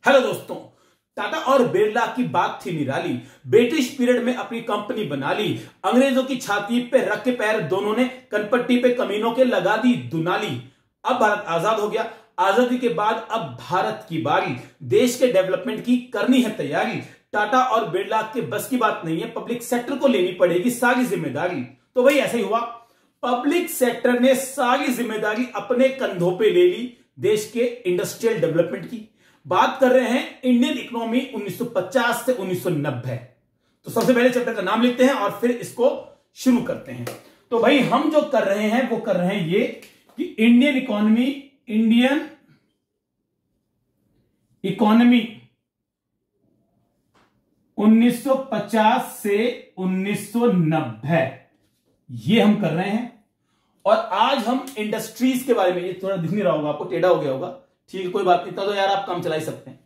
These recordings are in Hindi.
हेलो दोस्तों, टाटा और बिरला की बात थी निराली। ब्रिटिश पीरियड में अपनी कंपनी बना ली, अंग्रेजों की छाती पे रख के पैर दोनों ने कनपट्टी पे कमीनों के लगा दी दुनाली। अब भारत आजाद हो गया। आजादी के बाद अब भारत की बारी, देश के डेवलपमेंट की करनी है तैयारी। टाटा और बिरला के बस की बात नहीं है, पब्लिक सेक्टर को लेनी पड़ेगी सारी जिम्मेदारी। तो भाई ऐसा ही हुआ, पब्लिक सेक्टर ने सारी जिम्मेदारी अपने कंधों पे ले ली देश के इंडस्ट्रियल डेवलपमेंट की। बात कर रहे हैं इंडियन इकोनॉमी 1950 से 1990। तो सबसे पहले चैप्टर का नाम लिखते हैं और फिर इसको शुरू करते हैं। तो भाई हम जो कर रहे हैं वो कर रहे हैं ये कि इंडियन इकोनॉमी 1950 से 1990 ये हम कर रहे हैं। और आज हम इंडस्ट्रीज के बारे में, ये थोड़ा दिख नहीं रहा होगा आपको, टेढ़ा हो गया होगा, ठीक है कोई बात नहीं, तो यार आप काम चला ही सकते हैं।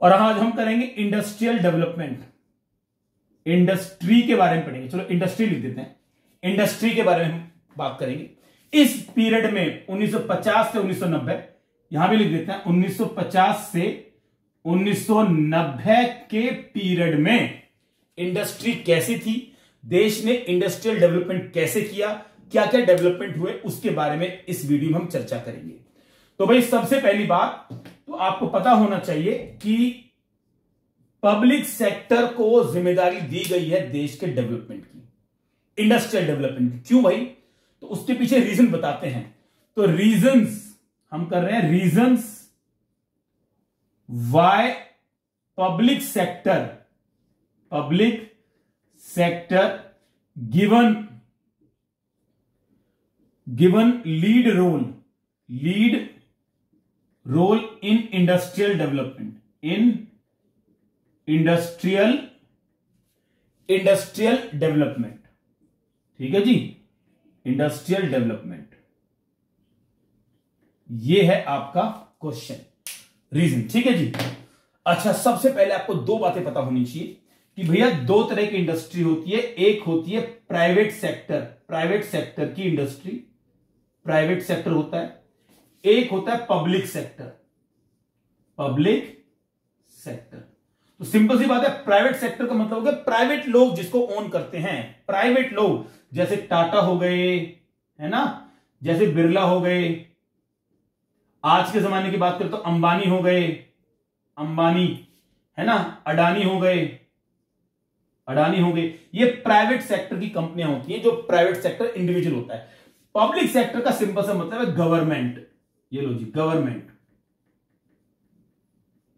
और आज हम करेंगे इंडस्ट्रियल डेवलपमेंट, इंडस्ट्री के बारे में पढ़ेंगे। चलो इंडस्ट्री लिख देते हैं, इंडस्ट्री के बारे में हम बात करेंगे। इस पीरियड में 1950 से 1990, यहां भी लिख देते हैं 1950 से 1990 के पीरियड में इंडस्ट्री कैसी थी, देश ने इंडस्ट्रियल डेवलपमेंट कैसे किया, क्या क्या डेवलपमेंट हुए, उसके बारे में इस वीडियो में हम चर्चा करेंगे। तो भाई सबसे पहली बात तो आपको पता होना चाहिए कि पब्लिक सेक्टर को जिम्मेदारी दी गई है देश के डेवलपमेंट की, इंडस्ट्रियल डेवलपमेंट की। क्यों भाई? तो उसके पीछे रीजन बताते हैं। तो रीजंस हम कर रहे हैं, reasons why public sector given lead role in industrial development, industrial development. ठीक है जी, इंडस्ट्रियल डेवलपमेंट, ये है आपका क्वेश्चन, रीजन। ठीक है जी। अच्छा, सबसे पहले आपको दो बातें पता होनी चाहिए कि भैया दो तरह की इंडस्ट्री होती है। एक होती है प्राइवेट सेक्टर की इंडस्ट्री, प्राइवेट सेक्टर होता है। एक होता है पब्लिक सेक्टर। तो सिंपल सी बात है, प्राइवेट सेक्टर का मतलब हो गया प्राइवेट लोग जिसको ओन करते हैं, प्राइवेट लोग, जैसे टाटा हो गए, है ना, जैसे बिरला हो गए। आज के जमाने की बात करें तो अंबानी हो गए, है ना, अडानी हो गए। ये प्राइवेट सेक्टर की कंपनियां होती हैं, जो प्राइवेट सेक्टर इंडिविजुअल होता है। पब्लिक सेक्टर का सिंपल सा मतलब है गवर्नमेंट। ये लो जी, गवर्नमेंट,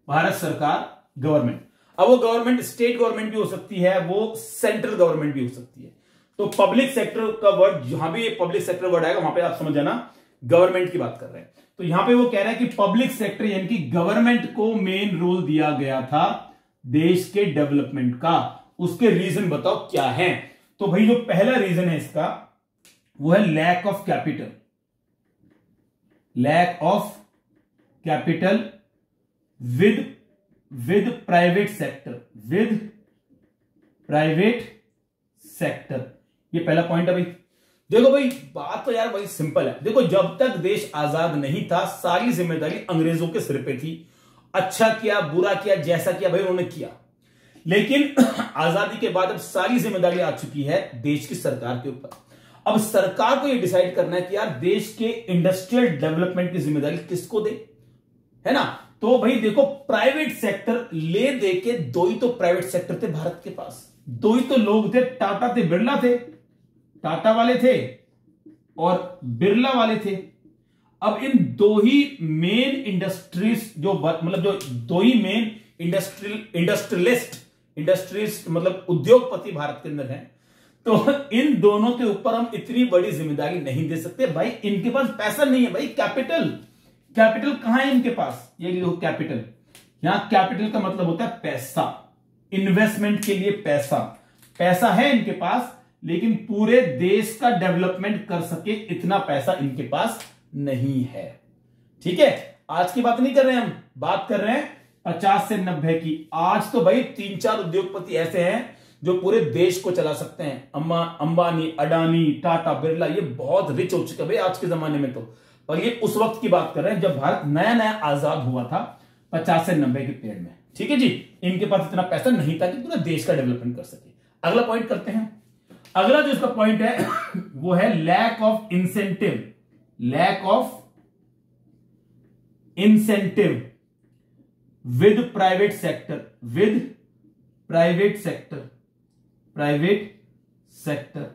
भारत सरकार, गवर्नमेंट। अब वो गवर्नमेंट स्टेट गवर्नमेंट भी हो सकती है, वो सेंट्रल गवर्नमेंट भी हो सकती है। तो पब्लिक सेक्टर का वर्ड, जहां भी पब्लिक सेक्टर वर्ड आएगा वहां पे आप समझ जाना गवर्नमेंट की बात कर रहे हैं। तो यहां पे वो कह रहा है कि पब्लिक सेक्टर यानी कि गवर्नमेंट को मेन रोल दिया गया था देश के डेवलपमेंट का। उसके रीजन बताओ क्या है? तो भाई जो पहला रीजन है इसका वो है lack of capital with private sector. ये पहला पॉइंट है भाई। देखो भाई, बात तो यार भाई सिंपल है। देखो, जब तक देश आजाद नहीं था सारी जिम्मेदारी अंग्रेजों के सिर पे थी। अच्छा किया, बुरा किया, जैसा किया भाई उन्होंने किया। लेकिन आजादी के बाद अब सारी जिम्मेदारी आ चुकी है देश की सरकार के ऊपर। अब सरकार को यह डिसाइड करना है कि यार देश के इंडस्ट्रियल डेवलपमेंट की जिम्मेदारी किसको दे, है ना। तो भाई देखो, प्राइवेट सेक्टर ले दे के दो ही तो प्राइवेट सेक्टर थे भारत के पास, दो ही तो लोग थे, टाटा थे, बिरला थे। टाटा वाले थे और बिरला वाले थे। अब इन दो ही मेन इंडस्ट्रीज जो दो ही मेन इंडस्ट्रियलिस्ट मतलब उद्योगपति भारत के अंदर हैं। तो इन दोनों के ऊपर हम इतनी बड़ी जिम्मेदारी नहीं दे सकते भाई। इनके पास पैसा नहीं है भाई, कैपिटल कहां है इनके पास? ये देखो कैपिटल, यहां कैपिटल का मतलब होता है पैसा, इन्वेस्टमेंट के लिए पैसा है इनके पास, लेकिन पूरे देश का डेवलपमेंट कर सके इतना पैसा इनके पास नहीं है। ठीक है, आज की बात नहीं कर रहे हैं हम, बात कर रहे हैं 50 से 90 की। आज तो भाई 3-4 उद्योगपति ऐसे हैं जो पूरे देश को चला सकते हैं। अंबानी, अडानी, टाटा, बिरला, ये बहुत रिच हो चुके हैं भाई आज के जमाने में। तो और ये उस वक्त की बात कर रहे हैं जब भारत नया नया आजाद हुआ था। 50 से 90 के पीरियड में। ठीक है जी, इनके पास इतना पैसा नहीं था कि पूरा देश का डेवलपमेंट कर सके। अगला पॉइंट करते हैं। अगला जो इसका पॉइंट है वो है lack of incentive, lack of incentive with private sector, with private sector, private sector.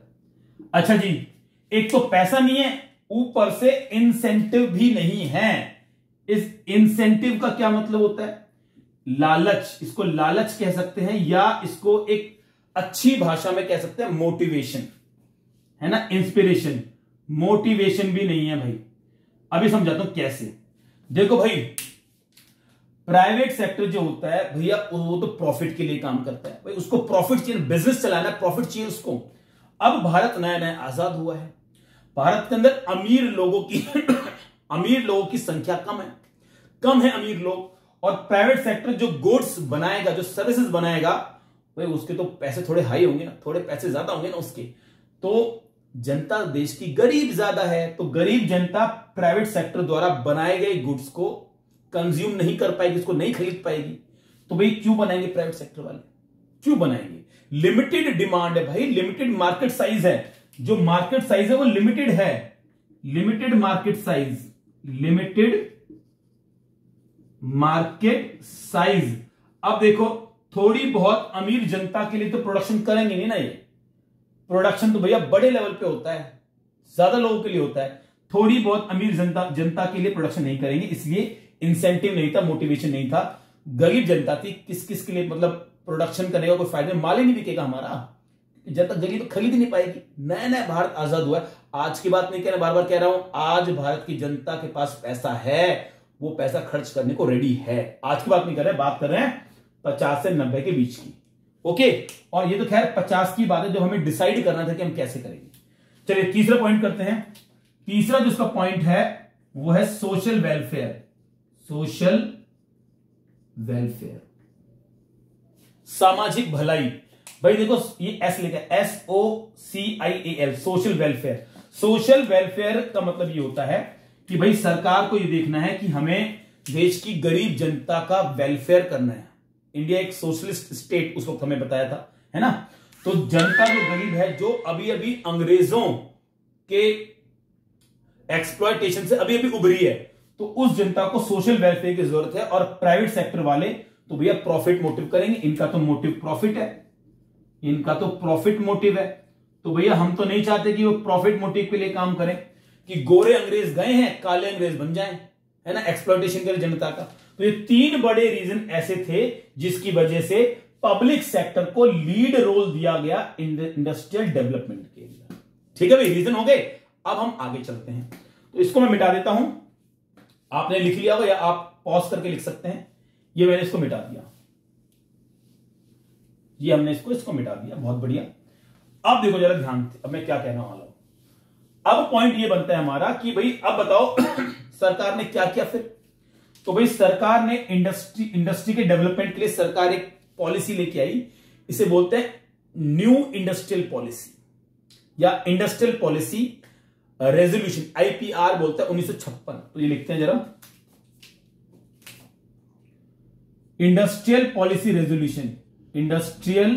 अच्छा जी, एक तो पैसा नहीं है, ऊपर से इंसेंटिव भी नहीं है। इस इंसेंटिव का क्या मतलब होता है? लालच, इसको लालच कह सकते हैं, या इसको एक अच्छी भाषा में कह सकते हैं मोटिवेशन, है ना, इंस्पिरेशन। मोटिवेशन भी नहीं है भाई। अभी समझाता हूं कैसे। देखो भाई, प्राइवेट सेक्टर जो होता है भैया, वो तो प्रॉफिट के लिए काम करता है भाई, उसको प्रॉफिट चाहिए, बिजनेस चलाना है, प्रॉफिट चाहिए उसको। अब भारत नया नया आजाद हुआ है, भारत के अंदर अमीर लोगों की अमीर लोगों की संख्या कम है अमीर लोग, और प्राइवेट सेक्टर जो गुड्स बनाएगा, जो सर्विसेज बनाएगा भाई, उसके तो पैसे थोड़े हाई होंगे ना, थोड़े पैसे ज्यादा होंगे ना उसके। तो जनता देश की गरीब ज्यादा है, तो गरीब जनता प्राइवेट सेक्टर द्वारा बनाए गए गुड्स को कंज्यूम नहीं कर पाएगी, उसको नहीं खरीद पाएगी। तो भाई क्यों बनाएंगे प्राइवेट सेक्टर वाले, क्यों बनाएंगे? लिमिटेड डिमांड है भाई, लिमिटेड मार्केट साइज है, जो मार्केट साइज है वो लिमिटेड है, limited market size, limited market size. अब देखो, थोड़ी बहुत अमीर जनता के लिए तो प्रोडक्शन करेंगे नहीं ना, ये प्रोडक्शन तो भैया बड़े लेवल पे होता है, ज्यादा लोगों के लिए होता है। थोड़ी बहुत अमीर जनता के लिए प्रोडक्शन नहीं करेंगे, इसलिए इंसेंटिव नहीं था, मोटिवेशन नहीं था। गरीब जनता थी, किस किस के लिए मतलब प्रोडक्शन करने का कोई फायदा, माल ही नहीं बिकेगा हमारा, जनता गरीब खरीद नहीं पाएगी। नया नया भारत आजाद हुआ है, आज की बात नहीं कह रहा, बार बार कह रहा हूं, आज भारत की जनता के पास पैसा है, वो पैसा खर्च करने को रेडी है। आज की बात नहीं कर रहे, बात कर रहे हैं 50 से 90 के बीच की। ओके, और ये तो खैर 50 की बात है, जो हमें डिसाइड करना था कि हम कैसे करेंगे। चलिए तीसरा पॉइंट करते हैं। तीसरा जो इसका पॉइंट है वो है सोशल वेलफेयर, सोशल वेलफेयर, सामाजिक भलाई। भाई देखो, ये एस लिखा है, SOCIAL, social welfare. Social welfare का मतलब ये होता है कि भाई सरकार को ये देखना है कि हमें देश की गरीब जनता का वेलफेयर करना है। इंडिया एक सोशलिस्ट स्टेट उस वक्त हमें बताया था, है ना। तो जनता जो गरीब है, जो अभी अभी अंग्रेजों के एक्सप्लॉयटेशन से अभी अभी उभरी है, तो उस जनता को सोशल वेलफेयर की जरूरत है। और प्राइवेट सेक्टर वाले तो भैया प्रॉफिट मोटिव करेंगे, इनका तो मोटिव प्रॉफिट है, इनका तो प्रॉफिट मोटिव है। तो भैया हम तो नहीं चाहते कि वो प्रॉफिट मोटिव के लिए काम करें, कि गोरे अंग्रेज गए हैं काले अंग्रेज बन जाएं, है ना, एक्सप्लॉयटेशन करे जनता का। तो ये 3 बड़े रीजन ऐसे थे जिसकी वजह से पब्लिक सेक्टर को लीड रोल दिया गया इंडस्ट्रियल डेवलपमेंट के लिए। ठीक है भाई, रीजन हो गए। अब हम आगे चलते हैं, तो इसको मैं मिटा देता हूं। आपने लिख लिया होगा या आप पॉज करके लिख सकते हैं। ये मैंने इसको मिटा दिया, ये हमने इसको मिटा दिया, बहुत बढ़िया। अब देखो जरा ध्यान से, अब मैं क्या कहने वाला हूं। अब पॉइंट ये बनता है हमारा कि भाई अब बताओ सरकार ने क्या किया फिर। तो भाई सरकार ने इंडस्ट्री के डेवलपमेंट के लिए सरकार एक पॉलिसी लेके आई, इसे बोलते हैं न्यू इंडस्ट्रियल पॉलिसी या इंडस्ट्रियल पॉलिसी रेजोल्यूशन, IPR बोलते हैं 1956। तो ये लिखते हैं जरा, industrial policy resolution, industrial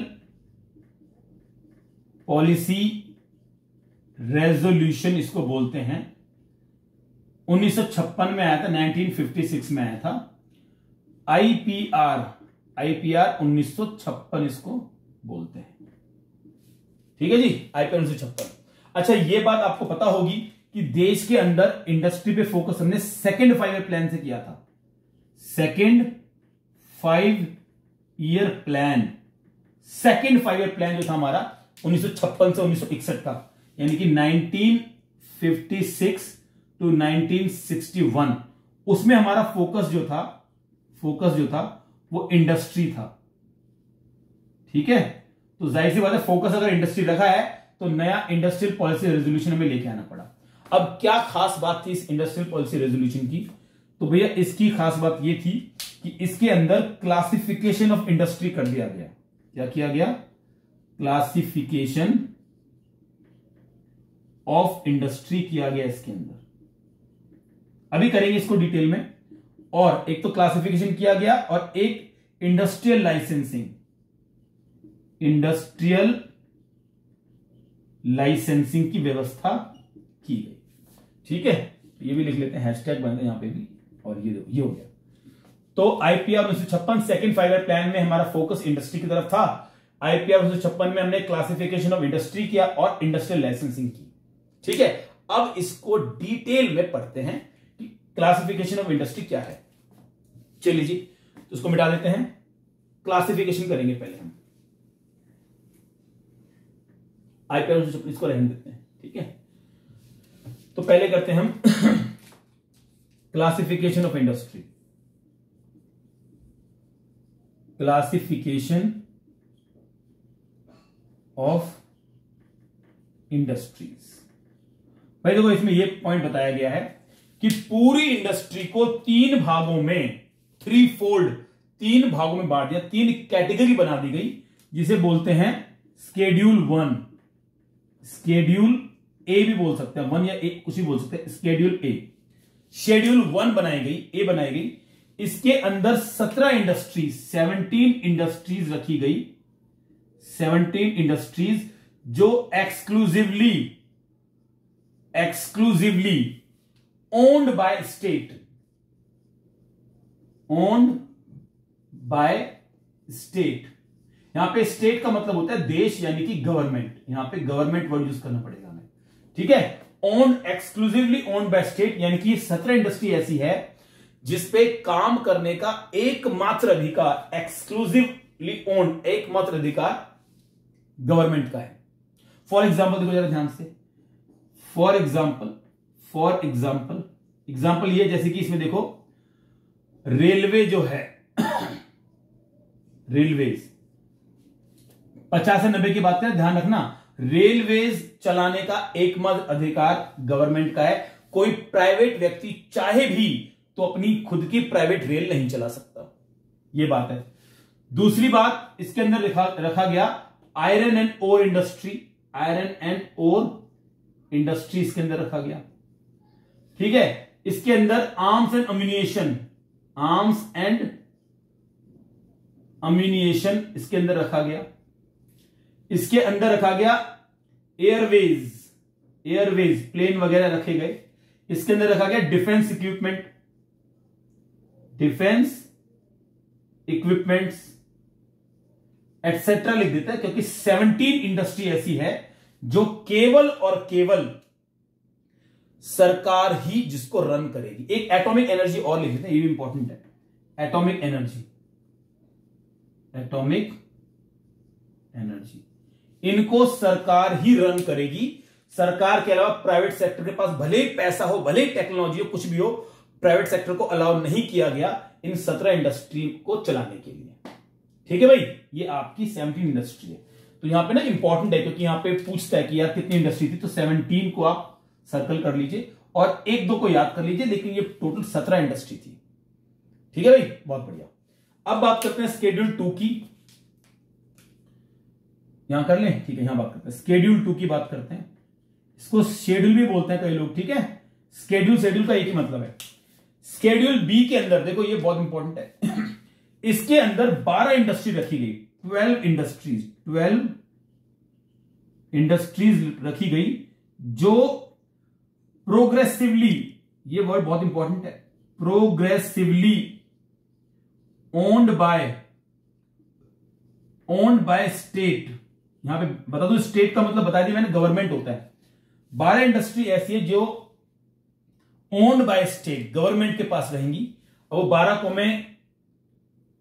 policy resolution इसको बोलते हैं। 1956 में आया था, 1956 में आया था। IPR 1956 इसको बोलते हैं। ठीक है जी, IPR 1956। अच्छा, ये बात आपको पता होगी कि देश के अंदर इंडस्ट्री पे फोकस हमने सेकंड 5 ईयर प्लान से किया था। Second 5 year plan, second 5 year plan जो था हमारा 1956 से 1961 का, यानी कि 1956 टू 1961, उसमें हमारा फोकस जो था वो इंडस्ट्री था। ठीक है, तो जाहिर सी बात है, फोकस अगर इंडस्ट्री रखा है तो नया इंडस्ट्रियल पॉलिसी रेजोल्यूशन हमें लेके आना पड़ा। अब क्या खास बात थी इस इंडस्ट्रियल पॉलिसी रेजोल्यूशन की? तो भैया इसकी खास बात ये थी कि इसके अंदर क्लासिफिकेशन ऑफ इंडस्ट्री कर दिया गया। क्या किया गया? क्लासिफिकेशन ऑफ इंडस्ट्री किया गया इसके अंदर। अभी करेंगे इसको डिटेल में। और एक तो क्लासिफिकेशन किया गया और एक इंडस्ट्रियल लाइसेंसिंग, इंडस्ट्रियल लाइसेंसिंग की व्यवस्था की गई। ठीक है, ये भी लिख लेते हैं, हैशटैग बन यहां पे भी, और ये हो गया। तो आईपीआर 1956 सेकंड 5 ईयर प्लान में हमारा फोकस इंडस्ट्री की तरफ था। आईपीआर 1956 में हमने क्लासिफिकेशन ऑफ इंडस्ट्री किया और इंडस्ट्रियल लाइसेंसिंग की। ठीक है, अब इसको डिटेल में पढ़ते हैं कि क्लासिफिकेशन ऑफ इंडस्ट्री क्या है। चलिए जी, तो उसको मिटा देते हैं, क्लासिफिकेशन करेंगे पहले हम। आईपीआर 1956 इसको रहने देते हैं। ठीक है, तो पहले करते हैं हम classification of industry. Classification of industries. भाई देखो, इसमें यह पॉइंट बताया गया है कि पूरी इंडस्ट्री को 3 भागों में, 3 भागों में बांट दिया, 3 कैटेगरी बना दी गई, जिसे बोलते हैं स्केड्यूल 1, स्केड्यूल ए भी बोल सकते हैं, 1 या ए कुछ भी बोल सकते हैं, स्केड्यूल ए। शेड्यूल 1 बनाई गई, ए बनाई गई। इसके अंदर 17 इंडस्ट्रीज, 17 इंडस्ट्रीज रखी गई, 17 इंडस्ट्रीज जो exclusively owned by state, owned by state. यहां पे स्टेट का मतलब होता है देश, यानी कि गवर्नमेंट। यहां पे गवर्नमेंट वर्ड यूज करना पड़ेगा हमें। ठीक है, owned, exclusively owned by state, यानी कि 17 इंडस्ट्री ऐसी है जिसपे काम करने का एकमात्र अधिकार, एक्सक्लूसिवली ओन्ड, एकमात्र अधिकार गवर्नमेंट का है। फॉर एग्जाम्पल देखो जरा ध्यान से, फॉर एग्जाम्पल ये, जैसे कि इसमें देखो रेलवे जो है, रेलवेज 50 से 90 की बात करें, ध्यान रखना, रेलवेज चलाने का एकमात्र अधिकार गवर्नमेंट का है। कोई प्राइवेट व्यक्ति चाहे भी तो अपनी खुद की प्राइवेट रेल नहीं चला सकता, यह बात है। दूसरी बात इसके अंदर रखा गया iron and ore industry, iron and ore industry इसके अंदर रखा गया। ठीक है, इसके अंदर arms and ammunition, arms and ammunition इसके अंदर रखा गया। इसके अंदर रखा गया एयरवेज, एयरवेज प्लेन वगैरह रखे गए। इसके अंदर रखा गया defence equipment, defence equipments etcetera लिख देता है, क्योंकि 17 इंडस्ट्री ऐसी है जो केवल और केवल सरकार ही जिसको रन करेगी। एक एटॉमिक एनर्जी और लिख देते हैं, ये भी इंपॉर्टेंट है, एटॉमिक एनर्जी, एटॉमिक एनर्जी, इनको सरकार ही रन करेगी। सरकार के अलावा प्राइवेट सेक्टर के पास भले ही पैसा हो, भले ही टेक्नोलॉजी हो, कुछ भी हो, प्राइवेट सेक्टर को अलाउ नहीं किया गया इन 17 इंडस्ट्री को चलाने के लिए। ठीक है भाई, ये आपकी 17 इंडस्ट्री है। तो यहां पे ना इंपॉर्टेंट है, क्योंकि यहां पे पूछता है कि यार कितनी इंडस्ट्री थी, तो 17 को आप सर्कल कर लीजिए और 1-2 को याद कर लीजिए, लेकिन ये टोटल 17 इंडस्ट्री थी। ठीक है भाई, बहुत बढ़िया। अब बात करते हैं स्केड्यूल 2 की, यहां कर लें। ठीक है, यहां बात करते हैं स्केड्यूल 2 की, बात करते हैं। इसको शेड्यूल भी बोलते हैं कई लोग। ठीक है, शेड्यूल का एक ही मतलब है। शेड्यूल बी के अंदर देखो, ये बहुत इंपॉर्टेंट है, इसके अंदर 12 इंडस्ट्री रखी गई, 12 इंडस्ट्रीज रखी गई, जो प्रोग्रेसिवली, ये वर्ड बहुत इंपॉर्टेंट है, प्रोग्रेसिवली ओन्ड बाय स्टेट। यहां पे बता दूं, स्टेट का मतलब बता दिया मैंने, गवर्नमेंट होता है। 12 इंडस्ट्री ऐसी है जो ओन्ड बाय स्टेट, गवर्नमेंट के पास रहेंगी। और वो 12 को मैं,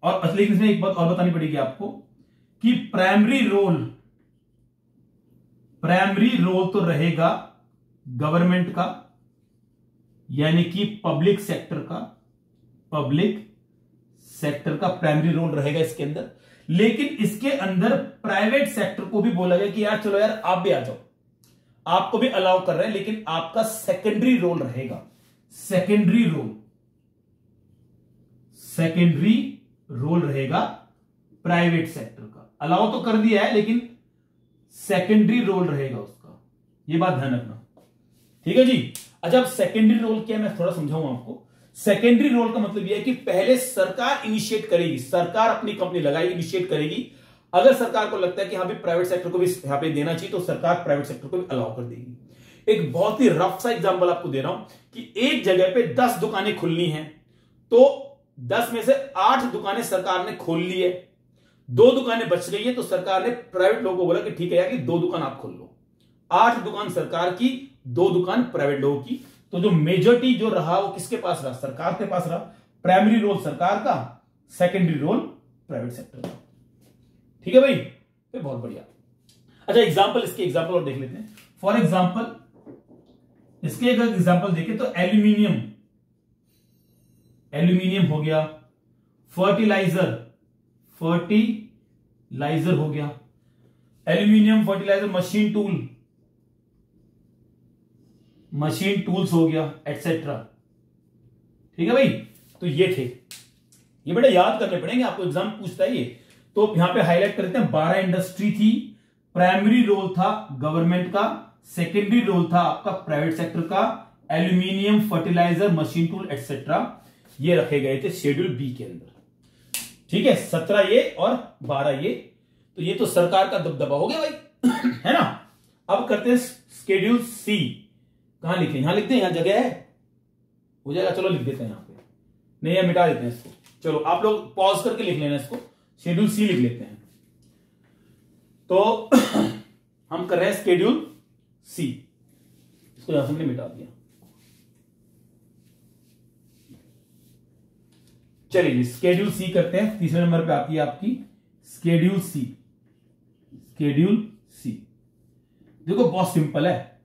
और लेकिन इसमें एक बात और बतानी पड़ेगी आपको कि प्राइमरी रोल तो रहेगा गवर्नमेंट का, यानी कि पब्लिक सेक्टर का प्राइमरी रोल रहेगा इसके अंदर। लेकिन इसके अंदर प्राइवेट सेक्टर को भी बोला गया कि यार चलो यार आप भी आ जाओ, आपको भी अलाउ कर रहे हैं, लेकिन आपका सेकेंडरी रोल रहेगा, सेकेंडरी रोल रहेगा प्राइवेट सेक्टर का। अलाउ तो कर दिया है, लेकिन सेकेंडरी रोल रहेगा उसका, ये बात ध्यान रखना। ठीक है जी। अच्छा, अब सेकेंडरी रोल क्या है मैं थोड़ा समझाऊं आपको। सेकेंडरी रोल का मतलब यह है कि पहले सरकार इनिशिएट करेगी, सरकार अपनी कंपनी लगाएगी, इनिशिएट करेगी। अगर सरकार को लगता है कि हाँ भी प्राइवेट सेक्टर को भी यहां पे देना चाहिए तो सरकार प्राइवेट सेक्टर को भी अलाउ कर देगी। एक बहुत ही रफ सा एग्जांपल आपको दे रहा हूं कि एक जगह पे 10 दुकानें खुलनी हैं, तो 10 में से 8 दुकानें सरकार ने खोल ली है, 2 दुकानें बच गई है, तो सरकार ने प्राइवेट लोगों को बोला कि ठीक है यार कि 2 दुकान आप खोल लो। 8 दुकान सरकार की, 2 दुकान प्राइवेट लोगों की। तो जो मेजॉरिटी जो रहा वो किसके पास रहा? सरकार के पास रहा। प्राइमरी रोल सरकार का, सेकेंडरी रोल प्राइवेट सेक्टर का। ठीक है भाई, तो बहुत बढ़िया। अच्छा एग्जांपल, इसके एग्जांपल और देख लेते हैं। फॉर एग्जांपल इसके अगर एग्जांपल देखें तो एल्यूमिनियम, एल्यूमिनियम हो गया, फर्टिलाइजर, फर्टिलाइजर हो गया, aluminium fertiliser, machine tool, machine tools हो गया, एटसेट्रा। ठीक है भाई, तो ये थे, ये बड़े याद करने पड़ेंगे आपको, एग्जाम पूछता है ये। तो यहां पे हाईलाइट करते हैं, 12 इंडस्ट्री थी, प्राइमरी रोल था गवर्नमेंट का, सेकेंडरी रोल था आपका प्राइवेट सेक्टर का, aluminium, fertiliser, machine tool etcetera, ये रखे गए थे शेड्यूल बी के अंदर। ठीक है, 17 ये और 12 ये, तो ये तो सरकार का दबदबा हो गया भाई है ना। अब करते हैं शेड्यूल सी। कहां लिखे? यहां लिखते हैं, यहां जगह है, हो जाएगा। चलो लिख देते हैं यहां पे, नहीं है मिटा देते हैं इसको। चलो आप लोग पॉज करके लिख लेना इसको, शेड्यूल सी लिख लेते हैं। तो हम कर रहे हैं शेड्यूल सी, इसको यहां से हमने मिटा दिया। चलिए जी, शेड्यूल सी करते हैं। तीसरे नंबर पे आती है आपकी शेड्यूल सी। शेड्यूल सी देखो बहुत सिंपल है,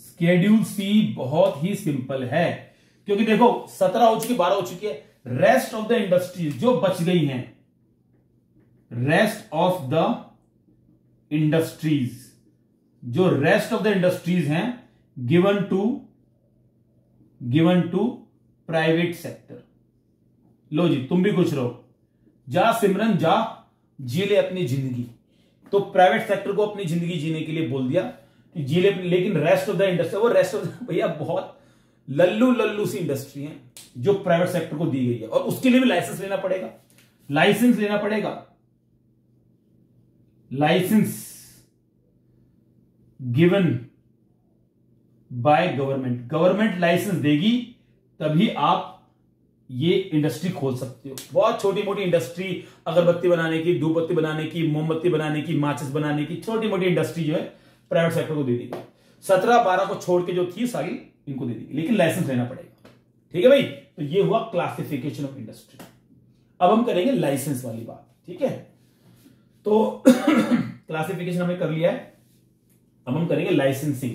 शेड्यूल सी बहुत ही सिंपल है, क्योंकि देखो 17 हो चुकी, 12 हो चुकी है। रेस्ट ऑफ द इंडस्ट्रीज जो बच गई हैं, रेस्ट ऑफ द इंडस्ट्रीज, जो रेस्ट ऑफ द इंडस्ट्रीज हैं, गिवन टू प्राइवेट सेक्टर। लो जी, तुम भी खुश रहो, जा सिमरन जा, जी ले अपनी जिंदगी। तो प्राइवेट सेक्टर को अपनी जिंदगी जीने के लिए बोल दिया कि जी ले, लेकिन रेस्ट ऑफ द इंडस्ट्री, वो रेस्ट ऑफ भैया बहुत लल्लू सी इंडस्ट्री है जो प्राइवेट सेक्टर को दी गई है, और उसके लिए भी लाइसेंस लेना पड़ेगा, लाइसेंस लेना पड़ेगा, licence given by government. Government licence देगी तभी आप ये इंडस्ट्री खोल सकते हो। बहुत छोटी मोटी इंडस्ट्री, अगरबत्ती बनाने की, धूपबत्ती बनाने की, मोमबत्ती बनाने की, माचिस बनाने की, छोटी मोटी इंडस्ट्री जो है प्राइवेट सेक्टर को दे दी गई। 17-12 को छोड़ के जो थी सारी इनको दे दी, लेकिन लाइसेंस लेना पड़ेगा। ठीक है भाई, तो ये हुआ क्लासिफिकेशन ऑफ इंडस्ट्री। अब हम करेंगे लाइसेंस वाली बात। ठीक है, तो क्लासिफिकेशन हमने कर लिया है, अब हम करेंगे लाइसेंसिंग।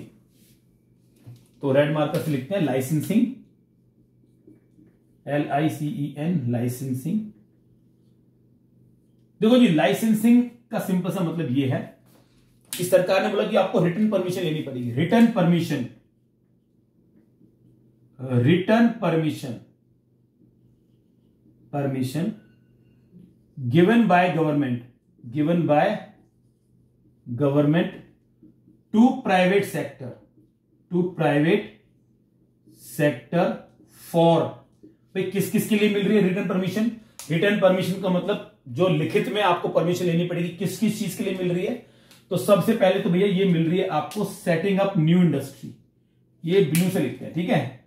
तो रेड मार्कर से लिखते हैं लाइसेंसिंग, LICEN, लाइसेंसिंग। देखो जी, लाइसेंसिंग का सिंपल सा मतलब यह है कि सरकार ने बोला कि आपको रिटर्न परमिशन लेनी पड़ेगी। Written permission, permission given by government to private sector for. भाई किस किस के लिए मिल रही है रिटर्न परमिशन? रिटर्न परमिशन का मतलब जो लिखित में आपको परमिशन लेनी पड़ेगी, किस किस चीज के लिए मिल रही है? तो सबसे पहले तो भैया ये मिल रही है आपको सेटिंग अप न्यू इंडस्ट्री। ये ब्लू से लिखते हैं, ठीक है,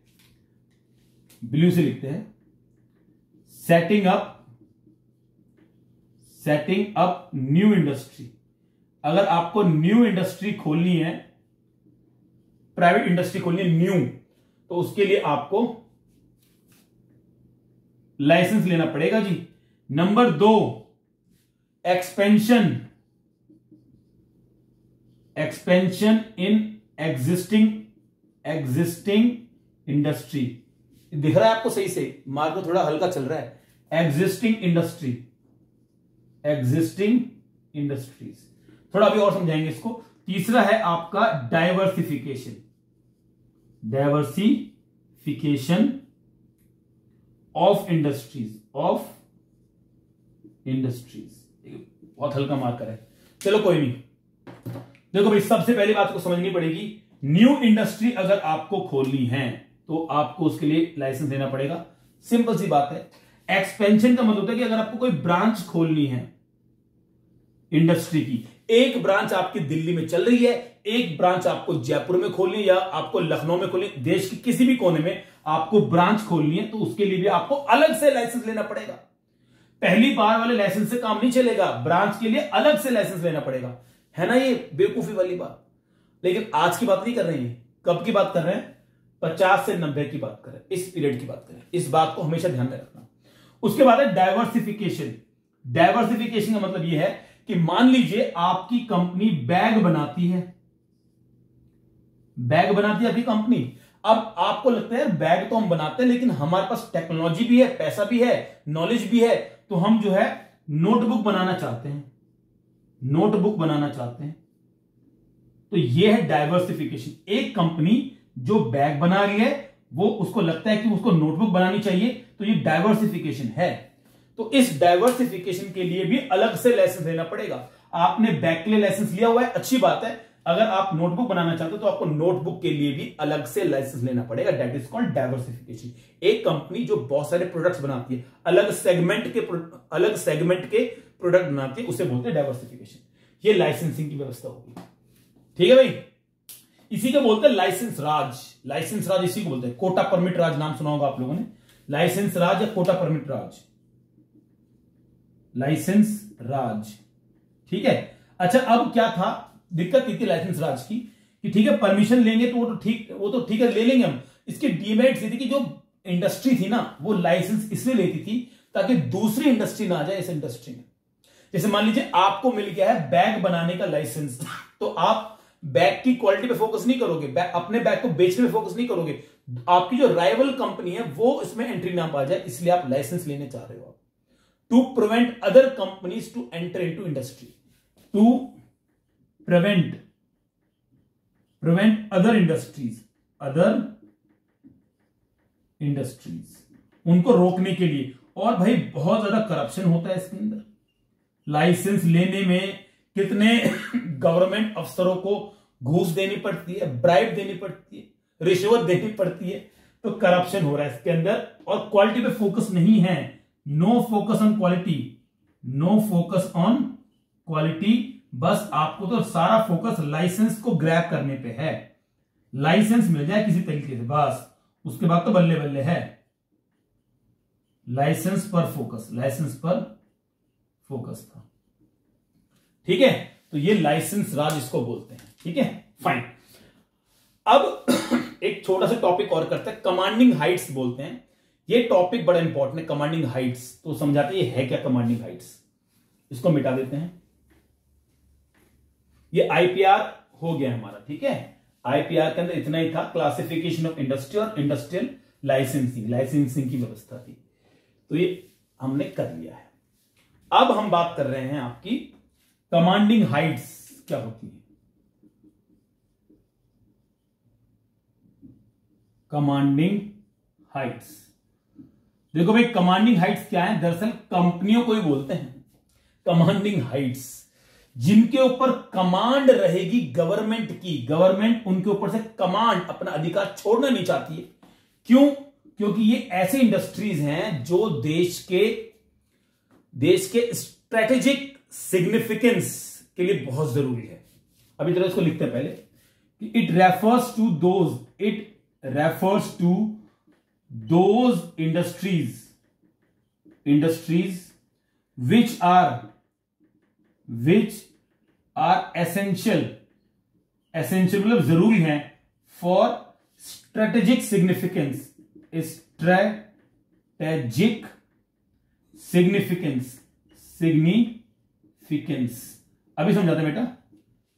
ब्लू से लिखते हैं, सेटिंग अप न्यू इंडस्ट्री। अगर आपको न्यू इंडस्ट्री खोलनी है, प्राइवेट इंडस्ट्री खोलनी है न्यू, तो उसके लिए आपको लाइसेंस लेना पड़ेगा जी। Number 2, expansion in existing industry. दिख रहा है आपको सही से? मार्क थोड़ा हल्का चल रहा है। एग्जिस्टिंग इंडस्ट्रीज, थोड़ा अभी और समझाएंगे इसको। तीसरा है आपका डाइवर्सिफिकेशन ऑफ इंडस्ट्रीज, बहुत हल्का मार्कर है, चलो कोई नहीं। देखो भाई, सबसे पहली बात को समझनी पड़ेगी, न्यू इंडस्ट्री अगर आपको खोलनी है तो आपको उसके लिए लाइसेंस लेना पड़ेगा। सिंपल सी बात है। एक्सपेंशन का मतलब होता है कि अगर आपको कोई ब्रांच खोलनी है इंडस्ट्री की, एक ब्रांच आपकी दिल्ली में चल रही है, एक ब्रांच आपको जयपुर में खोलनी है या आपको लखनऊ में खोलनी है, देश के किसी भी कोने में आपको ब्रांच खोलनी है, तो उसके लिए भी आपको अलग से लाइसेंस लेना पड़ेगा। पहली बार वाले लाइसेंस से काम नहीं चलेगा, ब्रांच के लिए अलग से लाइसेंस लेना पड़ेगा। है ना ये बेवकूफी वाली बात। लेकिन आज की बात नहीं कर रहे हैं, कब की बात कर रहे हैं? 50 से 90 की बात कर रहे हैं, इस पीरियड की बात कर रहे हैं। इस बात को हमेशा ध्यान में रखना। उसके बाद है डाइवर्सिफिकेशन। डाइवर्सिफिकेशन का मतलब यह है कि मान लीजिए आपकी कंपनी बैग बनाती है, बैग बनाती है आपकी कंपनी। अब आपको लगता है बैग तो हम बनाते हैं लेकिन हमारे पास टेक्नोलॉजी भी है, पैसा भी है, नॉलेज भी है, तो हम जो है नोटबुक बनाना चाहते हैं, नोटबुक बनाना चाहते हैं। तो यह है डाइवर्सिफिकेशन। एक कंपनी जो बैग बना रही है वो उसको लगता है कि उसको नोटबुक बनानी चाहिए, तो ये डाइवर्सिफिकेशन है। तो इस डाइवर्सिफिकेशन के लिए भी अलग से लाइसेंस लेना पड़ेगा। आपने बैग के लिए लाइसेंस लिया हुआ है, अच्छी बात है। अगर आप नोटबुक बनाना चाहते हो तो आपको नोटबुक के लिए भी अलग से लाइसेंस लेना पड़ेगा। That is called diversification. एक कंपनी जो बहुत सारे प्रोडक्ट्स बनाती है, अलग सेगमेंट के प्रोडक्ट बनाती है, उसे बोलते हैं डाइवर्सिफिकेशन। ये लाइसेंसिंग की व्यवस्था होगी। ठीक है भाई, इसी को बोलते हैं लाइसेंस राज। लाइसेंस राज इसी को बोलते हैं। कोटा परमिट राज नाम सुना होगा आप लोगों ने, लाइसेंस राज या कोटा परमिट राज, लाइसेंस राज। ठीक है। अच्छा, अब क्या था दिक्कत थी लाइसेंस राज की कि ठीक है परमिशन लेंगे तो वो तो ठीक है ले लेंगे हम। इसकी डीमेरिट्स थी कि जो इंडस्ट्री थी ना वो लाइसेंस इसलिए लेती थी ताकि दूसरी इंडस्ट्री ना आ जाए इस इंडस्ट्री में। जैसे मान लीजिए आपको मिल गया है बैग बनाने का लाइसेंस, तो आप बैग की क्वालिटी पे फोकस नहीं करोगे, अपने बैग को बेचने में फोकस नहीं करोगे। आपकी जो राइवल कंपनी है वो इसमें एंट्री ना पा जाए, इसलिए आप लाइसेंस लेने चाह रहे हो। To prevent other companies to enter into industry, to prevent other industries, उनको रोकने के लिए। और भाई बहुत ज्यादा करप्शन होता है इसके अंदर। लाइसेंस लेने में कितने गवर्नमेंट अफसरों को घूस देनी पड़ती है, ब्राइब देनी पड़ती है, रिश्वत देनी पड़ती है, तो करप्शन हो रहा है इसके अंदर। और क्वालिटी पे फोकस नहीं है। No focus on quality, no focus on quality. बस आपको तो सारा फोकस लाइसेंस को ग्रैब करने पे है। लाइसेंस मिल जाए किसी तरीके से, बस उसके बाद तो बल्ले बल्ले है। लाइसेंस पर फोकस, लाइसेंस पर फोकस था। ठीक है, तो ये लाइसेंस राज इसको बोलते हैं। ठीक है, फाइन। अब एक छोटा सा टॉपिक और करते हैं, कमांडिंग हाइट्स बोलते हैं। ये टॉपिक बड़ा इंपॉर्टेंट है, कमांडिंग हाइट्स। तो समझाते ये है क्या कमांडिंग हाइट्स। इसको मिटा देते हैं। ये आईपीआर हो गया हमारा। ठीक है, आईपीआर के अंदर इतना ही था, क्लासिफिकेशन ऑफ इंडस्ट्री और इंडस्ट्रियल लाइसेंसिंग, लाइसेंसिंग की व्यवस्था थी। तो ये हमने कर लिया है। अब हम बात कर रहे हैं आपकी कमांडिंग हाइट्स क्या होती है। कमांडिंग हाइट्स, देखो भाई कमांडिंग हाइट्स क्या है, दरअसल कंपनियों को ही बोलते हैं कमांडिंग हाइट्स, जिनके ऊपर कमांड रहेगी गवर्नमेंट की। गवर्नमेंट उनके ऊपर से कमांड, अपना अधिकार छोड़ना नहीं चाहती है। क्यों? क्योंकि ये ऐसे इंडस्ट्रीज हैं जो देश के स्ट्रेटेजिक सिग्निफिकेंस के लिए बहुत जरूरी है। अभी तरह इसको लिखते हैं पहले कि it refers to those industries which are essential मतलब जरूरी है for strategic significance, अभी समझाते हैं बेटा।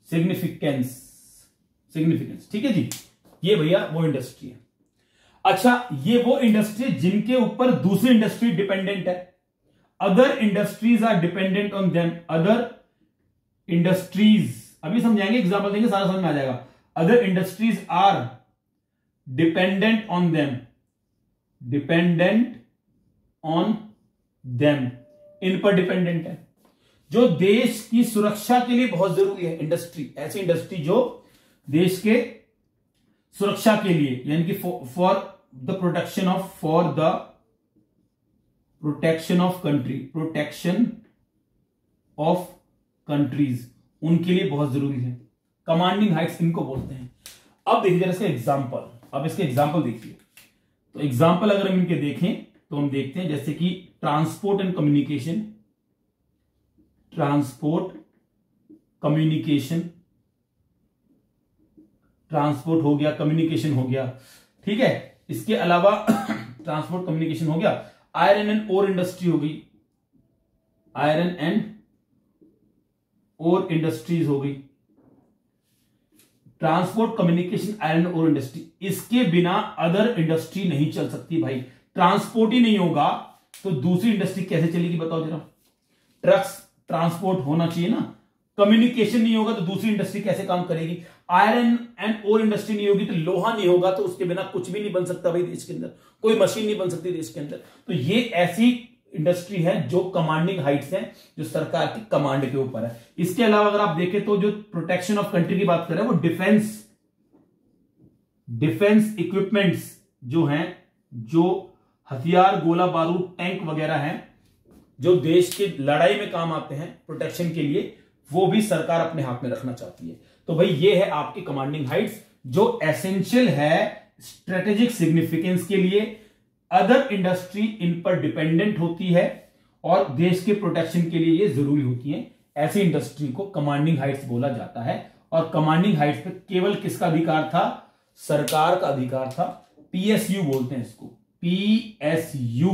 सिग्निफिकेंस, ठीक है जी, ये भैया वो इंडस्ट्री है। अच्छा, ये वो इंडस्ट्री जिनके ऊपर दूसरी इंडस्ट्री डिपेंडेंट है। Other industries are dependent on them, other industries, अभी समझाएंगे, एग्जांपल देंगे, सारा समझ में आ जाएगा। Other industries are dependent on them, इन पर डिपेंडेंट है। जो देश की सुरक्षा के लिए बहुत जरूरी है इंडस्ट्री, ऐसी इंडस्ट्री जो देश के सुरक्षा के लिए, यानी कि for the protection of for the protection of country, protection of countries, उनके लिए बहुत जरूरी है। कमांडिंग हाइट्स इनको बोलते हैं। अब देखिए जरा इसका एग्जाम्पल, अब इसके एग्जाम्पल देखिए। तो एग्जाम्पल अगर हम इनके देखें तो हम देखते हैं जैसे कि transport and communication, transport communication, transport हो गया, कम्युनिकेशन हो गया, ठीक है। इसके अलावा ट्रांसपोर्ट कम्युनिकेशन हो गया, आयरन एंड ओर इंडस्ट्री हो गई, आयरन एंड ओर इंडस्ट्रीज हो गई, transport communication iron ore industry. इसके बिना अदर इंडस्ट्री नहीं चल सकती भाई। ट्रांसपोर्ट ही नहीं होगा तो दूसरी इंडस्ट्री कैसे चलेगी बताओ जरा। ट्रक्स ट्रांसपोर्ट होना चाहिए ना, कम्युनिकेशन नहीं होगा तो दूसरी इंडस्ट्री कैसे काम करेगी, आयरन एंड ओर इंडस्ट्री नहीं होगी तो लोहा नहीं होगा, तो उसके बिना कुछ भी नहीं बन सकता भाई देश के अंदर, कोई मशीन नहीं बन सकती देश के अंदर। तो ये ऐसी इंडस्ट्री है जो कमांडिंग हाइट्स है, जो सरकार की कमांड के ऊपर है। इसके अलावा अगर आप देखें तो जो प्रोटेक्शन ऑफ कंट्री की बात करें वो डिफेंस इक्विपमेंट्स जो हैं, जो हथियार, गोला बारूद, टैंक वगैरह हैं, जो देश की लड़ाई में काम आते हैं प्रोटेक्शन के लिए, वो भी सरकार अपने हाथ में रखना चाहती है। तो भाई ये है आपकी कमांडिंग हाइट्स जो एसेंशियल है स्ट्रेटेजिक सिग्निफिकेंस के लिए। अदर इंडस्ट्री इन पर डिपेंडेंट होती है और देश के प्रोटेक्शन के लिए ये जरूरी होती है। ऐसी इंडस्ट्री को कमांडिंग हाइट्स बोला जाता है। और कमांडिंग हाइट्स पे केवल किसका अधिकार था? सरकार का अधिकार था। पीएसयू बोलते हैं इसको, PSU,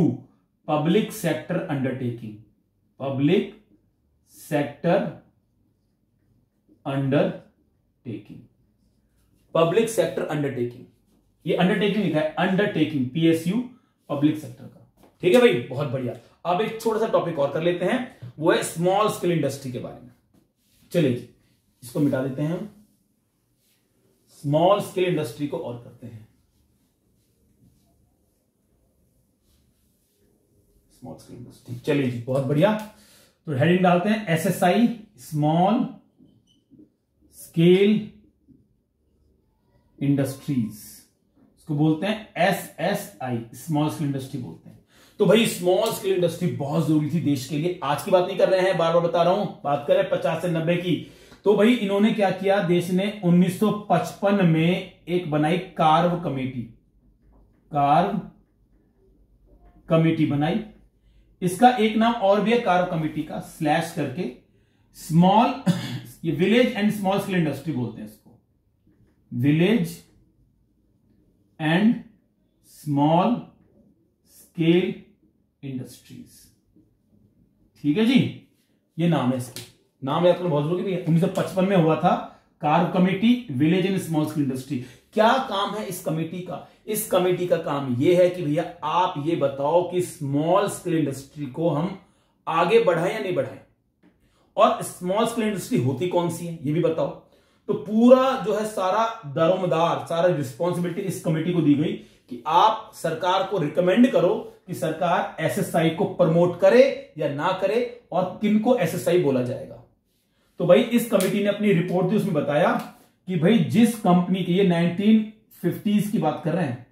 public sector undertaking, public sector undertaking, public sector undertaking, ये अंडरटेकिंग लिखा है, अंडरटेकिंग, पीएसयू पब्लिक सेक्टर का। ठीक है भाई, बहुत बढ़िया। अब एक छोटा सा टॉपिक और कर लेते हैं, वो है स्मॉल स्केल इंडस्ट्री के बारे में। चलिए इसको मिटा देते हैं हम, स्मॉल स्केल इंडस्ट्री को और करते हैं। स्मॉल स्केल इंडस्ट्री, चलिए जी, बहुत बढ़िया। तो हेडिंग डालते हैं एसएसआई, स्मॉल स्केल इंडस्ट्रीज, इसको बोलते हैं एसएसआई, स्मॉल स्केल इंडस्ट्री बोलते हैं। तो भाई स्मॉल स्केल इंडस्ट्री बहुत जरूरी थी देश के लिए। आज की बात नहीं कर रहे हैं, बार बार बता रहा हूं, बात करें 50 से 90 की। तो भाई इन्होंने क्या किया, देश ने 1955 में एक बनाई कार्व कमेटी, कार्व कमेटी बनाई। इसका एक नाम और भी है कार्व कमेटी का, स्लैश करके स्मॉल, ये village and small scale industry बोलते हैं इसको, village and small scale industries. ठीक है जी, ये नाम है इसका, नाम याद करना बहुत जरूरी है। 1955 में हुआ था curve committee, village and small scale industry. क्या काम है इस कमेटी का? इस कमेटी का काम यह है कि भैया आप ये बताओ कि स्मॉल स्केल इंडस्ट्री को हम आगे बढ़ाएं या नहीं बढ़ाएं, और स्मॉल स्केल इंडस्ट्री होती कौन सी है ये भी बताओ। तो पूरा जो है सारा दारोमदार, सारा रिस्पॉन्सिबिलिटी इस कमेटी को दी गई कि आप सरकार को रिकमेंड करो कि सरकार एसएसआई को प्रमोट करे या ना करे, और किनको एसएसआई बोला जाएगा। तो भाई इस कमेटी ने अपनी रिपोर्ट दी, उसमें बताया कि भाई जिस कंपनी की, ये 1950s की बात कर रहे हैं,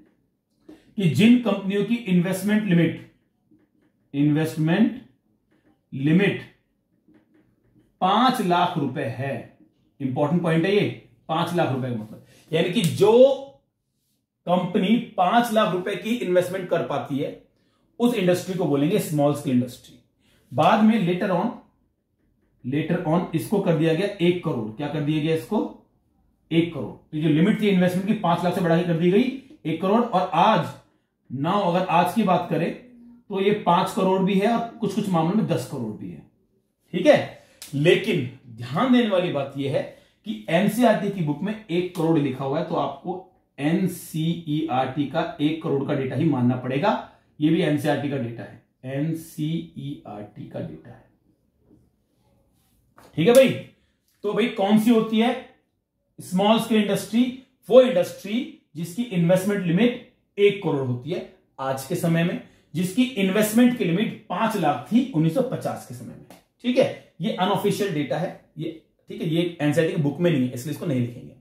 कि जिन कंपनियों की इन्वेस्टमेंट लिमिट 5 लाख रुपए है, इंपॉर्टेंट पॉइंट है ये, 5 लाख रुपए का मतलब, यानी कि जो कंपनी 5 लाख रुपए की इन्वेस्टमेंट कर पाती है उस इंडस्ट्री को बोलेंगे स्मॉल स्केल इंडस्ट्री। बाद में लेटर ऑन इसको कर दिया गया 1 करोड़। क्या कर दिया गया इसको? 1 करोड़। तो जो लिमिट थी इन्वेस्टमेंट की 5 लाख से बढ़ा के कर दी गई 1 करोड़। और आज अगर आज की बात करें तो ये 5 करोड़ भी है और कुछ कुछ मामलों में 10 करोड़ भी है। ठीक है, लेकिन ध्यान देने वाली बात यह है कि एनसीईआरटी की बुक में 1 करोड़ लिखा हुआ है, तो आपको एनसीईआरटी का 1 करोड़ का डेटा ही मानना पड़ेगा। ये भी एनसीईआरटी का डेटा है, एनसीईआरटी का डेटा है। ठीक है भाई, तो भाई कौन सी होती है स्मॉल स्केल इंडस्ट्री? वो इंडस्ट्री जिसकी इन्वेस्टमेंट लिमिट 1 करोड़ होती है आज के समय में, जिसकी इन्वेस्टमेंट की लिमिट 5 लाख थी 1950 के समय में। ठीक है, ये अनऑफिशियल डेटा है ये। ठीक है, ये एनसीईआरटी की बुक में नहीं है, इसलिए इसको नहीं लिखेंगे।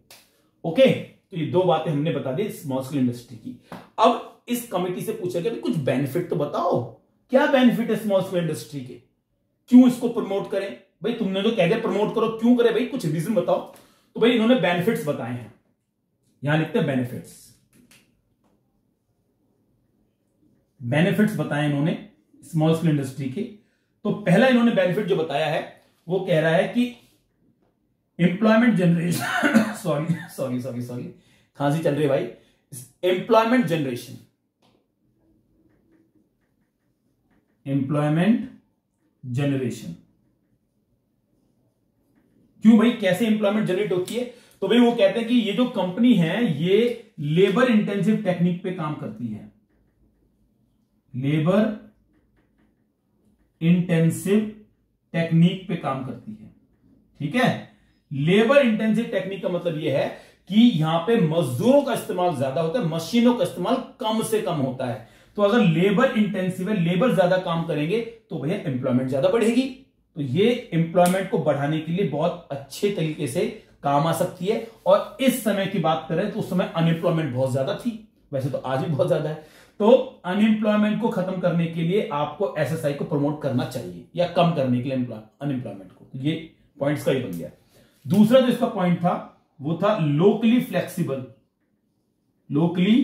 ओके, तो ये 2 बातें हमने बता दी स्मॉल स्केल इंडस्ट्री की। अब इस कमेटी से पूछा गया कुछ बेनिफिट तो बताओ, क्या बेनिफिट है स्मॉल स्केल इंडस्ट्री के, क्यों इसको प्रमोट करें। भाई तुमने तो कह दिया प्रमोट करो, क्यों करें भाई, कुछ रीजन बताओ। तो भाई इन्होंने बेनिफिट्स बताए हैं, यहां लिखते हैं बेनिफिट्स। बेनिफिट्स बताए इन्होंने स्मॉल स्केल इंडस्ट्री के। तो पहला इन्होंने बेनिफिट जो बताया है वो कह रहा है कि एम्प्लॉयमेंट जनरेशन सॉरी खांसी चल रही है भाई। एम्प्लॉयमेंट जनरेशन, क्यों भाई, कैसे एम्प्लॉयमेंट जनरेट होती है। तो भाई वो कहते हैं कि ये जो कंपनी है ये लेबर इंटेंसिव टेक्निक पे काम करती है, लेबर इंटेंसिव टेक्निक पे काम करती है। ठीक है, लेबर इंटेंसिव टेक्निक का मतलब यह है कि यहां पे मजदूरों का इस्तेमाल ज्यादा होता है, मशीनों का इस्तेमाल कम से कम होता है। तो अगर लेबर इंटेंसिव है, लेबर ज्यादा काम करेंगे तो भैया एम्प्लॉयमेंट ज्यादा बढ़ेगी। तो ये एम्प्लॉयमेंट को बढ़ाने के लिए बहुत अच्छे तरीके से काम आ सकती है। और इस समय की बात करें तो उस समय अनएम्प्लॉयमेंट बहुत ज्यादा थी, वैसे तो आज भी बहुत ज्यादा है। तो अनएम्प्लॉयमेंट को खत्म करने के लिए आपको एसएसआई को प्रमोट करना चाहिए, या कम करने के लिए अनएम्प्लॉयमेंट को। तो ये पॉइंट्स का ही बन गया। दूसरा जो इसका पॉइंट था वो था लोकली फ्लेक्सिबल। लोकली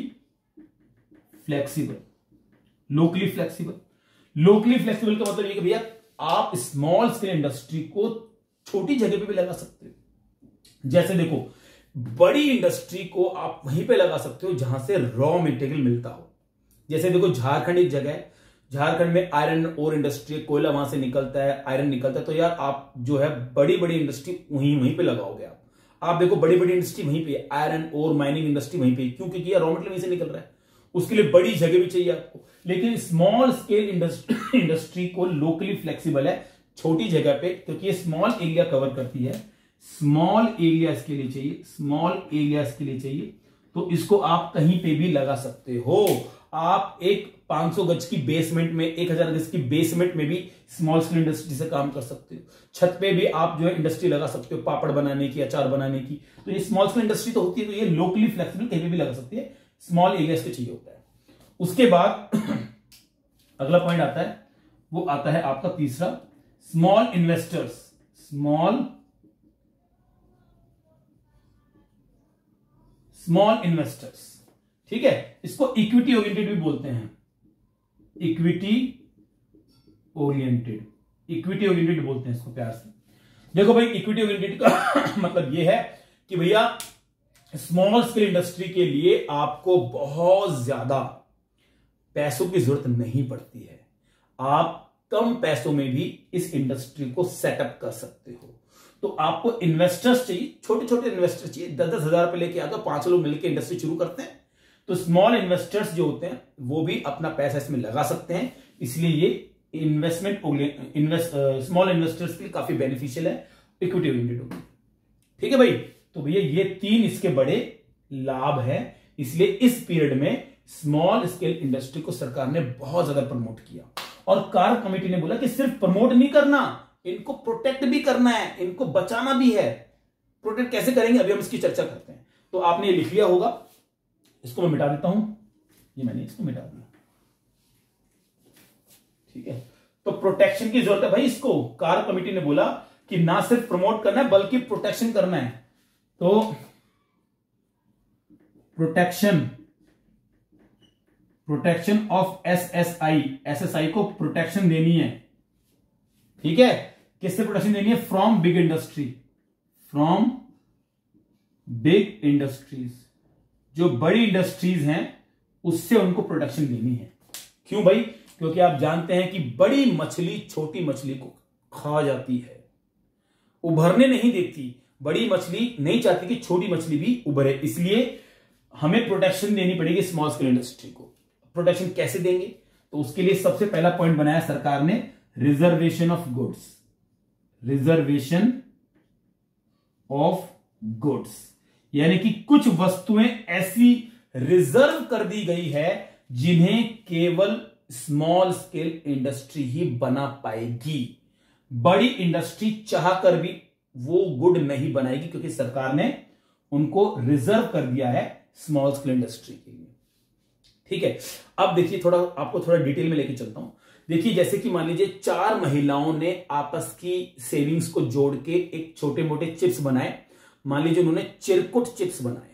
फ्लेक्सिबल का मतलब ये कि भैया आप स्मॉल स्केल इंडस्ट्री को छोटी जगह पे भी लगा सकते हो। जैसे देखो, बड़ी इंडस्ट्री को आप वहीं पे लगा सकते हो जहां से रॉ मटेरियल मिलता हो। जैसे देखो झारखंड एक जगह है, झारखंड में आयरन और इंडस्ट्री, कोयला वहां से निकलता है, आयरन निकलता है। तो यार आप जो है बड़ी बड़ी इंडस्ट्री वहीं पे लगाओगे। आप देखो बड़ी बड़ी इंडस्ट्री वहीं पे, आयरन और माइनिंग इंडस्ट्री वहीं पे, क्योंकि यार रॉ मटेरियल वहीं से निकल रहा है, उसके लिए बड़ी जगह भी चाहिए आपको। लेकिन स्मॉल स्केल इंडस्ट्री को लोकली फ्लेक्सिबल है, छोटी जगह पे, क्योंकि ये स्मॉल एरिया कवर करती है। स्मॉल एरियाज के लिए चाहिए, तो इसको आप कहीं पे भी लगा सकते हो। आप एक 500 गज की बेसमेंट में, 1000 गज की बेसमेंट में भी स्मॉल स्केल इंडस्ट्री से काम कर सकते हो। छत पे भी आप जो है इंडस्ट्री लगा सकते हो, पापड़ बनाने की, अचार बनाने की। तो ये स्मॉल स्केल इंडस्ट्री तो होती है, तो ये लोकली फ्लेक्सिबल कहीं पे भी लगा सकती है, स्मॉल एरियाज के चाहिए होता है। उसके बाद अगला पॉइंट आता है, वो आता है आपका तीसरा, स्मॉल इन्वेस्टर्स। ठीक है, इसको इक्विटी ओरिएंटेड भी बोलते हैं, इक्विटी ओरिएंटेड बोलते हैं इसको प्यार से। देखो भाई इक्विटी ओरिएंटेड का मतलब ये है कि भैया स्मॉल स्केल इंडस्ट्री के लिए आपको बहुत ज्यादा पैसों की जरूरत नहीं पड़ती है। आप कम पैसों में भी इस इंडस्ट्री को सेटअप कर सकते हो। तो आपको इन्वेस्टर्स चाहिए, छोटे छोटे इन्वेस्टर चाहिए, 10-10 हजार रुपए लेके आते हो, 5 लोग मिलकर इंडस्ट्री शुरू करते हैं। तो स्मॉल इन्वेस्टर्स जो होते हैं वो भी अपना पैसा इसमें लगा सकते हैं, इसलिए ये स्मॉल इन्वेस्टर्स के लिए काफी बेनिफिशियल है, इक्विटी ओरिएंटेड होगी। ठीक है भाई, तो भैया ये 3 इसके बड़े लाभ है। इसलिए इस पीरियड में स्मॉल स्केल इंडस्ट्री को सरकार ने बहुत ज्यादा प्रमोट किया। और कार्य कमेटी ने बोला कि सिर्फ प्रमोट नहीं करना, इनको प्रोटेक्ट भी करना है, इनको बचाना भी है। प्रोटेक्ट कैसे करेंगे अभी हम इसकी चर्चा करते हैं। तो आपने ये लिख लिया होगा, इसको मैं मिटा देता हूं, ये मैंने इसको मिटा दिया। ठीक है, तो प्रोटेक्शन की जरूरत है भाई इसको। कार्य कमेटी ने बोला कि ना सिर्फ प्रमोट करना है बल्कि प्रोटेक्शन करना है। तो प्रोटेक्शन ऑफ एसएसआई को प्रोटेक्शन देनी है। ठीक है, किससे प्रोटेक्शन देनी है? फ्रॉम बिग इंडस्ट्रीज, जो बड़ी इंडस्ट्रीज हैं उससे उनको प्रोटेक्शन देनी है। क्यों भाई? क्योंकि आप जानते हैं कि बड़ी मछली छोटी मछली को खा जाती है, उभरने नहीं देती। बड़ी मछली नहीं चाहती कि छोटी मछली भी उभरे, इसलिए हमें प्रोटेक्शन देनी पड़ेगी स्मॉल स्केल इंडस्ट्री को। प्रोटेक्शन कैसे देंगे? तो उसके लिए सबसे पहला पॉइंट बनाया सरकार ने, रिजर्वेशन ऑफ गुड्स, यानी कि कुछ वस्तुएं ऐसी रिजर्व कर दी गई है जिन्हें केवल स्मॉल स्केल इंडस्ट्री ही बना पाएगी। बड़ी इंडस्ट्री चाहकर भी वो गुड नहीं बनाएगी, क्योंकि सरकार ने उनको रिजर्व कर दिया है स्मॉल स्केल इंडस्ट्री के लिए। ठीक है, अब देखिए आपको थोड़ा डिटेल में लेके चलता हूं। देखिए जैसे कि मान लीजिए 4 महिलाओं ने आपस की सेविंग्स को जोड़ के एक छोटे मोटे चिप्स बनाए। मान लीजिए उन्होंने चिरकुट चिप्स बनाए।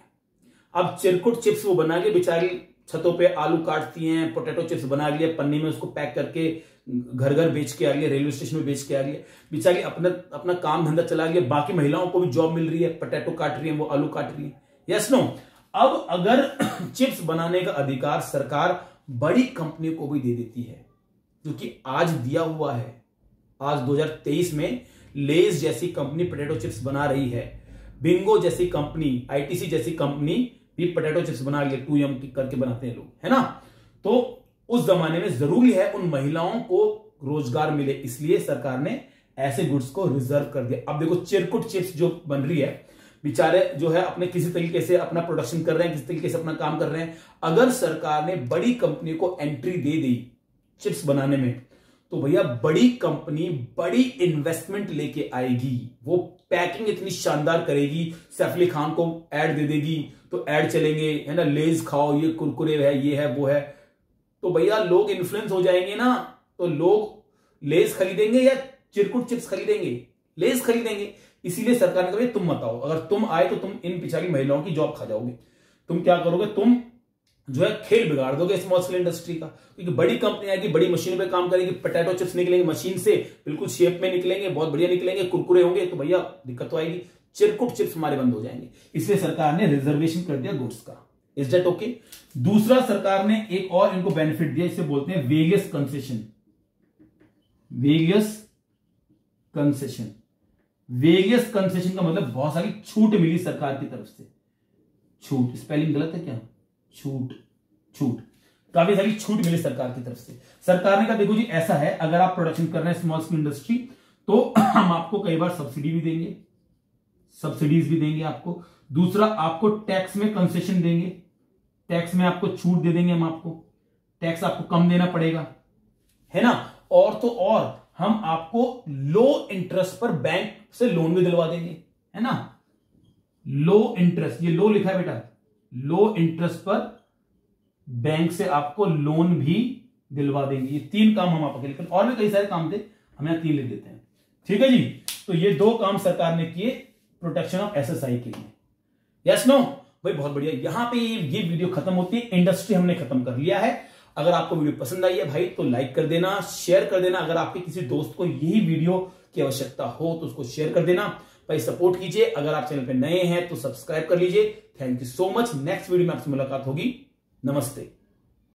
अब चिरकुट चिप्स वो बना के बेचारी छतों पे आलू काटती हैं, पोटैटो चिप्स बना लिए, पन्नी में उसको पैक करके घर घर बेच के आ रही है, रेलवे स्टेशन में बेच के आ रही है, बेचारी अपना काम धंधा चला रही है। बाकी महिलाओं को भी जॉब मिल रही है, पोटैटो काट रही है, वो आलू काट रही है। Yes no. अब अगर चिप्स बनाने का अधिकार सरकार बड़ी कंपनी को भी दे देती है, क्योंकि आज दिया हुआ है, आज 2023 में लेज जैसी कंपनी पोटैटो चिप्स बना रही है, बिंगो जैसी कंपनी, आईटीसी जैसी कंपनी भी पोटैटो चिप्स बना रही है, 2M करके बनाते हैं लोग, है ना। तो उस जमाने में जरूरी है उन महिलाओं को रोजगार मिले, इसलिए सरकार ने ऐसे गुड्स को रिजर्व कर दिया। अब देखो चिरकुट चिप्स जो बन रही है, बेचारे जो है अपने किसी तरीके से अपना प्रोडक्शन कर रहे हैं, किसी तरीके से अपना काम कर रहे हैं। अगर सरकार ने बड़ी कंपनी को एंट्री दे दी चिप्स बनाने में, तो भैया बड़ी कंपनी बड़ी इन्वेस्टमेंट लेके आएगी, वो पैकिंग इतनी शानदार करेगी, सैफ अली खान को ऐड दे देगी तो ऐड चलेंगे, है ना, लेज खाओ, ये कुरकुरे है, ये है, वो है, तो भैया लोग इन्फ्लुएंस हो जाएंगे ना, तो लोग लेज खरीदेंगे या चिरकुट चिप्स खरीदेंगे? लेज खरीदेंगे। इसीलिए सरकार ने कहा तुम मत आओ, अगर तुम आए तो तुम इन बेचारी महिलाओं की जॉब खा जाओगे। तुम क्या करोगे, तुम जो है खेल बिगाड़ दोगे स्मॉल स्केल इंडस्ट्री का, क्योंकि बड़ी कंपनी आएगी, बड़ी मशीनों पे काम करेगी, पोटैटो चिप्स निकलेंगे मशीन से, बिल्कुल शेप में निकलेंगे, बहुत बढ़िया निकलेंगे, कुरकुरे होंगे, तो भैया दिक्कत तो आएगी, चिरकुट चिप्स हमारे बंद हो जाएंगे। इसलिए सरकार ने रिजर्वेशन कर दिया गुड्स का। Is that okay? दूसरा, सरकार ने एक और इनको बेनिफिट दिया, इसे बोलते हैं various concession. Various concession, various concession का मतलब बहुत सारी छूट मिली सरकार की तरफ से। छूट, स्पेलिंग गलत है क्या? छूट, छूट, काफी सारी छूट मिली सरकार की तरफ से। सरकार ने कहा देखो जी ऐसा है, अगर आप प्रोडक्शन कर रहे हैं स्मॉल स्केल इंडस्ट्री, तो हम आपको कई बार सब्सिडी भी देंगे, सब्सिडीज भी देंगे आपको। दूसरा, आपको टैक्स में कंसेशन देंगे, टैक्स में आपको छूट दे देंगे हम, आपको टैक्स आपको कम देना पड़ेगा, है ना। और तो और हम आपको लो इंटरेस्ट पर बैंक से लोन भी दिलवा देंगे, है ना। लो इंटरेस्ट, ये लो लिखा है बेटा, लो इंटरेस्ट पर बैंक से आपको लोन भी दिलवा देंगे। ये 3 काम हम आपके लिए, और भी कई सारे काम थे, हम यहां 3 लिख देते हैं, ठीक है जी। तो ये 2 काम सरकार ने किए प्रोटेक्शन ऑफ एसएसआई के लिए। यस नो भाई, बहुत बढ़िया। यहां पे ये वीडियो खत्म होती है, इंडस्ट्री हमने खत्म कर लिया है। अगर आपको वीडियो पसंद आई है भाई तो लाइक कर देना, शेयर कर देना। अगर आपके किसी दोस्त को यही वीडियो की आवश्यकता हो तो उसको शेयर कर देना भाई, सपोर्ट कीजिए। अगर आप चैनल पे नए हैं तो सब्सक्राइब कर लीजिए। Thank you so much. Next video में आपसे मुलाकात होगी। नमस्ते।